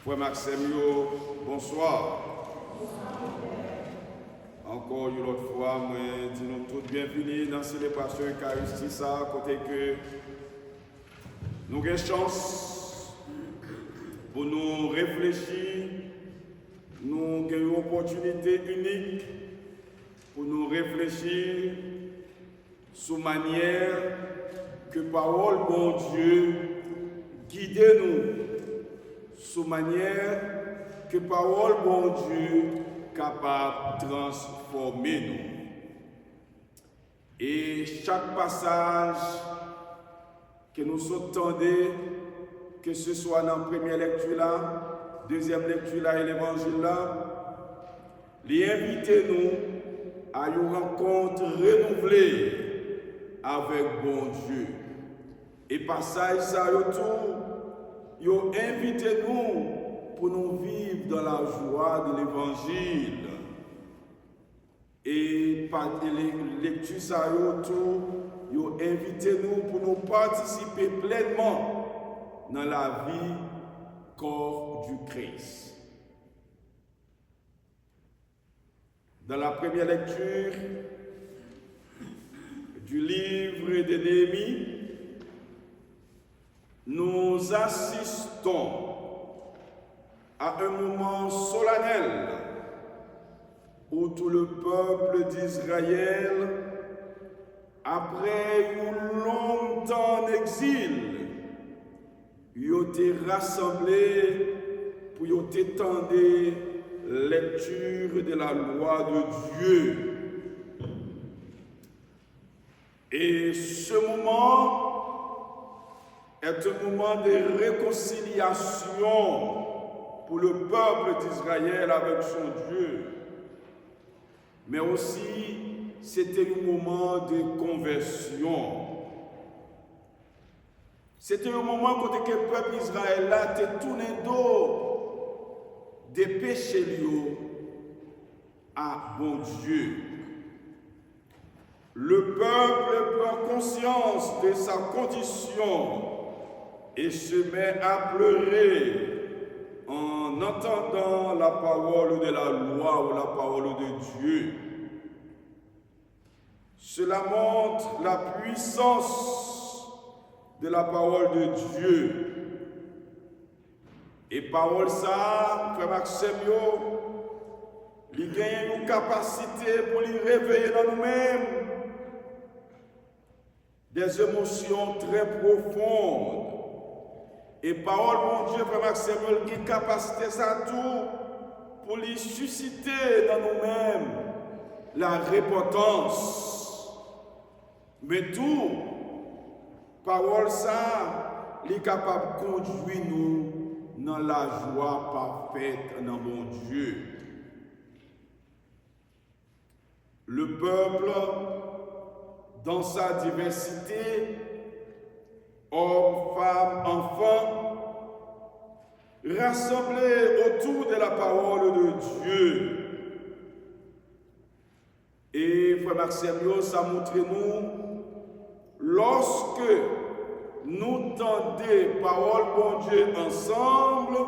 Frère Maxime, bonsoir. Encore une autre fois, moi, dis-nous tous bienvenue dans la célébration Eucharistie, à côté que nous avons chance pour nous réfléchir, nous avons une opportunité unique pour nous réfléchir sur la manière que parole bon Dieu guide nous, sur manière que parole bon Dieu capable de transformer nous. Et chaque passage que nous entendons, que ce soit dans la première lecture là, deuxième lecture là et l'évangile là, les inviter nous à une rencontre renouvelée avec bon Dieu. Et passage ça yo invité nous pour nous vivre dans la joie de l'évangile. Et par les lectures ça yo invité nous pour nous participer pleinement dans la vie corps du Christ. Dans la première lecture du livre de Néhémie, nous assistons à un moment solennel où tout le peuple d'Israël, après un long temps d'exil, a été rassemblé pour étendre lecture de la loi de Dieu. Et ce moment est un moment de réconciliation pour le peuple d'Israël avec son Dieu. Mais aussi, c'était un moment de conversion. C'était un moment où le peuple d'Israël a été tourné dos des péchés à bon Dieu. Le peuple prend conscience de sa condition et se met à pleurer en entendant la parole de la loi ou la parole de Dieu. Cela montre la puissance de la parole de Dieu. Et parole ça, frère Maxime, il gagne une capacité pour lui réveiller dans nous-mêmes des émotions très profondes. Et parole, mon Dieu, frère Maxime, qui a une capacité ça tout pour lui susciter dans nous-mêmes la repentance. Mais tout, parole ça, il est capable de conduire nous dans la joie parfaite dans mon Dieu. Le peuple, dans sa diversité, hommes, femmes, enfants, rassemblés autour de la parole de Dieu. Et frère Maxime, ça montre nous, lorsque nous tendons parole bon Dieu ensemble,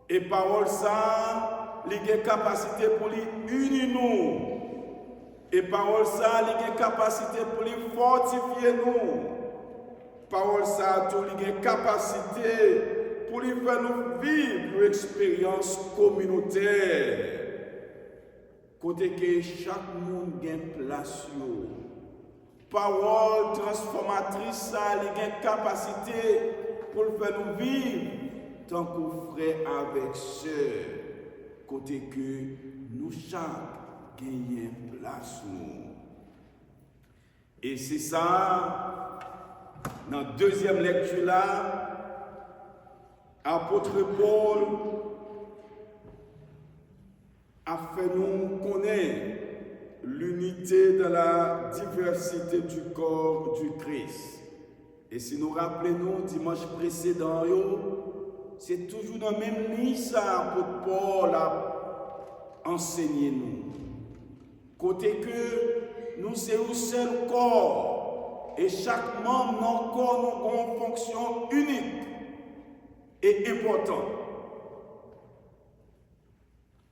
et parole ça, il y a capacité pour lui unir nous. Et parole ça, il y a capacité pour lui fortifier nous. Parole ça, il y a capacité pour lui faire nous vivre une expérience communautaire. Côté que chaque monde a une place. Parole transformatrice, ça, il y a capacité pour faire nous vivre tant que frère avec sœur. Côté que nous chaque gagnons place. Et c'est ça, dans la deuxième lecture là, apôtre Paul a fait nous connaître l'unité dans la diversité du corps du Christ. Et si nous rappelons dimanche précédent, c'est toujours dans la même ligne ça que Paul a enseigné nous. Côté que nous sommes un seul corps et chaque membre dans le corps nous a une fonction unique et importante.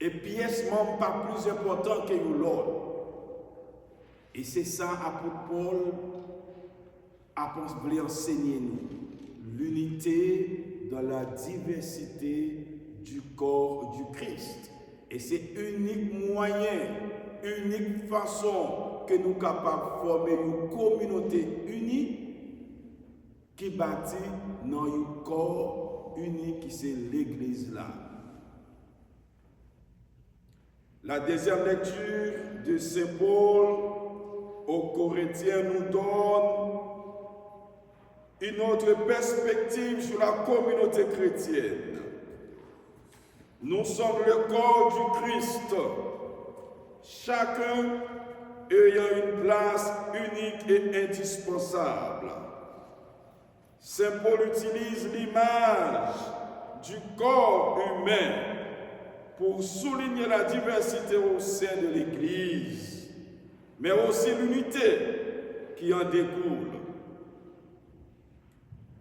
Et pièce même pas plus important que l'autre. Et c'est ça, apôtre Paul a voulu enseigner nous. L'unité dans la diversité du corps du Christ. Et c'est unique moyen, unique façon que nous sommes capables de former une communauté unie qui bâtit dans un corps uni qui c'est l'Église là. La deuxième lecture de Saint Paul aux Corinthiens nous donne une autre perspective sur la communauté chrétienne. Nous sommes le corps du Christ, chacun ayant une place unique et indispensable. Saint Paul utilise l'image du corps humain pour souligner la diversité au sein de l'Église, mais aussi l'unité qui en découle.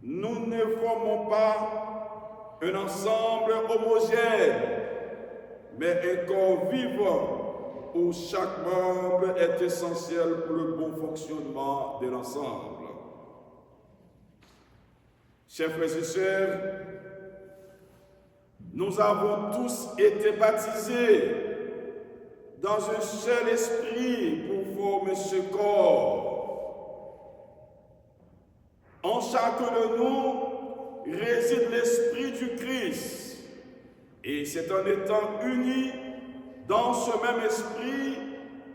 Nous ne formons pas un ensemble homogène, mais un corps vivant où chaque membre est essentiel pour le bon fonctionnement de l'ensemble. Chers frères et sœurs, nous avons tous été baptisés dans un seul esprit pour former ce corps. En chacun de nous réside l'esprit du Christ. Et c'est en étant unis dans ce même esprit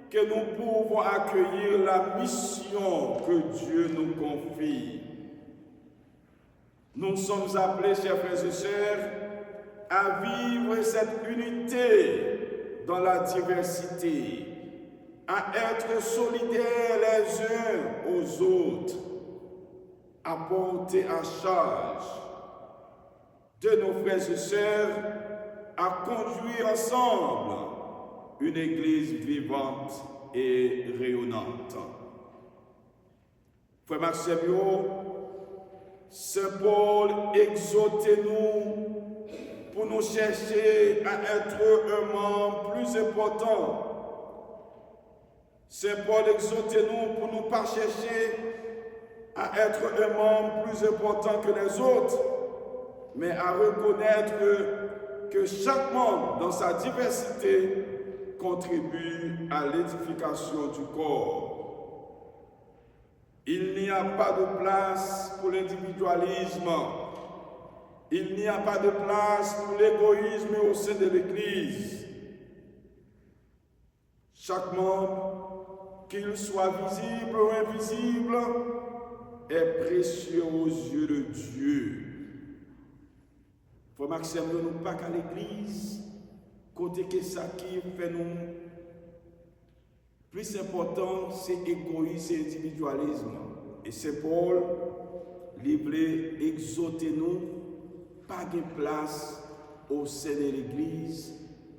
que nous pouvons accueillir la mission que Dieu nous confie. Nous sommes appelés, chers frères et sœurs, à vivre cette unité dans la diversité, à être solidaires les uns aux autres, à porter à charge de nos frères et sœurs, à conduire ensemble une Église vivante et rayonnante. Frère Maximio, Saint Paul exhortez-nous pour nous chercher à être un membre plus important. Saint Paul exhortez-nous pour ne pas chercher à être un membre plus important que les autres, mais à reconnaître que chaque membre dans sa diversité contribue à l'édification du corps. Il n'y a pas de place pour l'individualisme. Il n'y a pas de place pour l'égoïsme au sein de l'Église. Chaque membre, qu'il soit visible ou invisible, est précieux aux yeux de Dieu. Frère Maxime, nous ne pas qu'à l'Église, côté que ça qui fait nous plus important, c'est égoïsme et individualisme. Et c'est Paul, il voulait exhorter nous, pas de place au sein de l'Église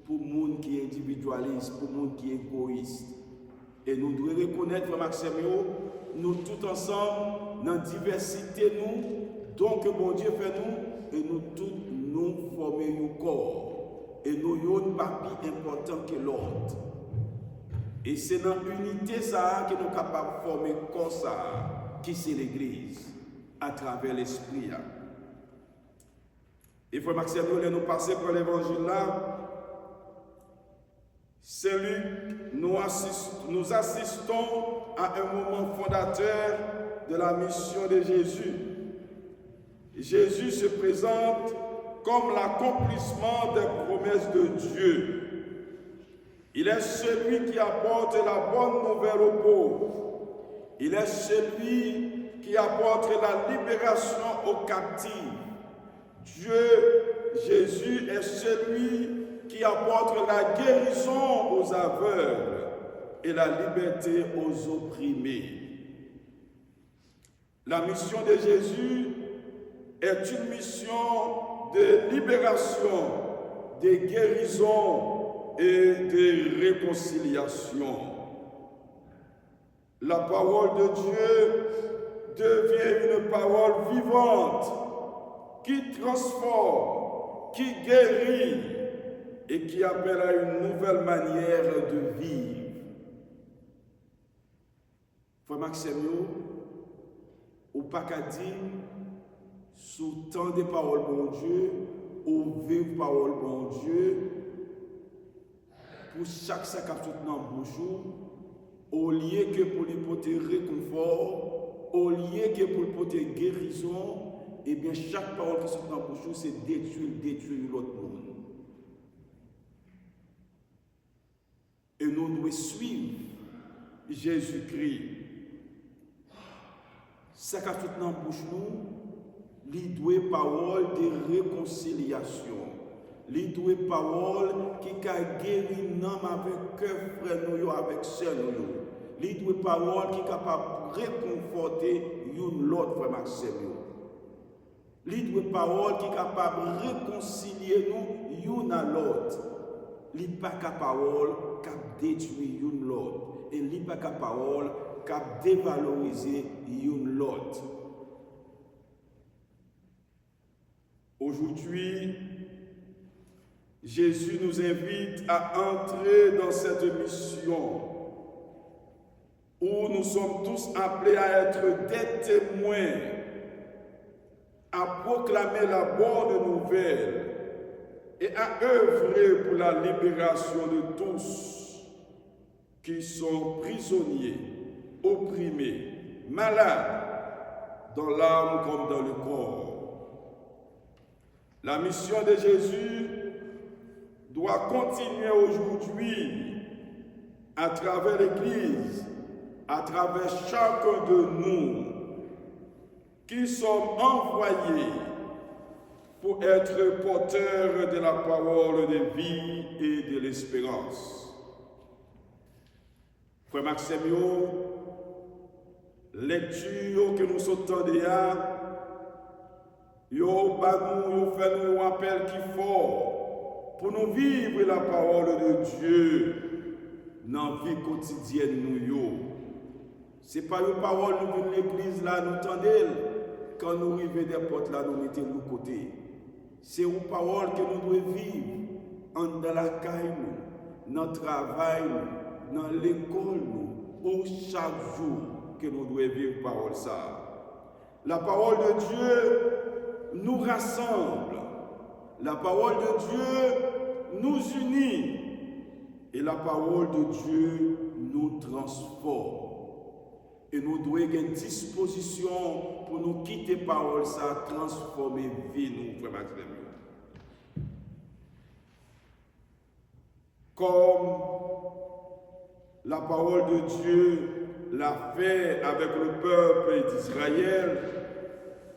pour les gens qui est individualiste, pour les gens qui est égoïste. Et nous devons reconnaître, Frère Maxime, nous tous ensemble, dans la diversité, nous, donc bon Dieu fait nous, et nous tous, nous formons un corps. Et nous avons un papier important que l'autre. Et c'est dans l'unité ça que nous sommes capables de former comme ça, qui c'est l'Église, à travers l'Esprit. Et frère Maxime, nous passer par l'évangile là. C'est Luc, nous assistons à un moment fondateur de la mission de Jésus. Jésus se présente comme l'accomplissement des promesses de Dieu. Il est celui qui apporte la bonne nouvelle aux pauvres. Il est celui qui apporte la libération aux captifs. Dieu, Jésus, est celui qui apporte la guérison aux aveugles et la liberté aux opprimés. La mission de Jésus est une mission de libération, de guérison et de réconciliation. La parole de Dieu devient une parole vivante qui transforme, qui guérit, et qui appelle à une nouvelle manière de vivre. Frère Maxime, ou pas qu'à dire, sous tant de paroles bon Dieu, ou vive parole bon Dieu, pour chaque sac à tout dans le bouchon, au lieu que pour lui porter réconfort, au lieu que pour lui porter guérison, et bien chaque parole qui sort dans le bouchon, c'est détruire l'autre monde. Et nous devons suivre Jésus-Christ. Ça qui a tout dans la bouche nous, il doit parole de réconciliation. Il doit parole qui a guéri l'homme avec cœur frère nous, avec sœur nous. Il doit parole qui est capable de réconforter l'autre frère Maxime. Il doit parole qui est capable de réconcilier nous à l'autre. Il n'est pas capable parole qui a détruit l'autre. Et il n'est pas capable parole qui a dévalorisé l'autre. Aujourd'hui, Jésus nous invite à entrer dans cette mission où nous sommes tous appelés à être des témoins, à proclamer la bonne nouvelle et à œuvrer pour la libération de tous qui sont prisonniers, opprimés, malades, dans l'âme comme dans le corps. La mission de Jésus doit continuer aujourd'hui à travers l'Église, à travers chacun de nous qui sommes envoyés pour être porteurs de la parole de vie et de l'espérance. Frère Maxime, lecture que nous sommes déjà, yo fait nous appel qui fort pour nous vivre la parole de Dieu dans la vie quotidienne nous. Ce n'est pas une parole nous venons l'église là, nous tendez, quand nous arrivons des portes là, nous mettons de côté. C'est une parole que nous devons vivre dans la caille, dans le travail, dans l'école, ou chaque jour que nous devons vivre parole ça. La parole de Dieu nous rassemble. La parole de Dieu nous unit. Et la parole de Dieu nous transforme. Et nous devons avoir une disposition pour nous quitter la parole, ça transformer vie, nous, frère Maxime. Comme la parole de Dieu l'a fait avec le peuple d'Israël,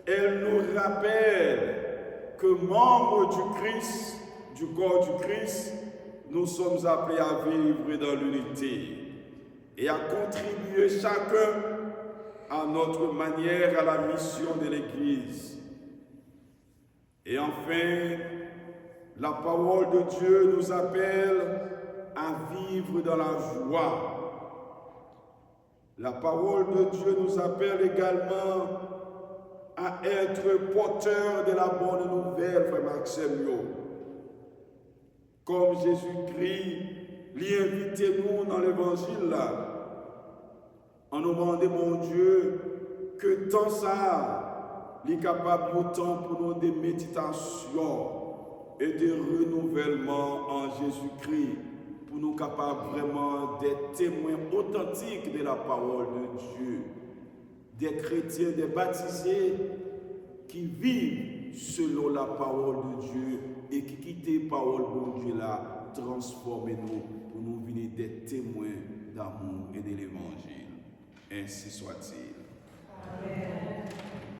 elle nous rappelle que membres du Christ, du corps du Christ, nous sommes appelés à vivre dans l'unité et à contribuer chacun à notre manière à la mission de l'Église. Et enfin, la parole de Dieu nous appelle à vivre dans la joie. La parole de Dieu nous appelle également à être porteur de la bonne nouvelle, frère Maxime. Comme Jésus-Christ l'y invite nous dans l'évangile là, en nous demandant, mon Dieu, que tant ça, il est capable autant pour nous de méditation et de renouvellement en Jésus-Christ, pour nous capables vraiment d'être témoins authentiques de la parole de Dieu, des chrétiens, des baptisés qui vivent selon la parole de Dieu et qui quittent la parole de Dieu là, transformez-nous pour nous venir des témoins d'amour et de l'évangile. Ainsi soit-il. Amen.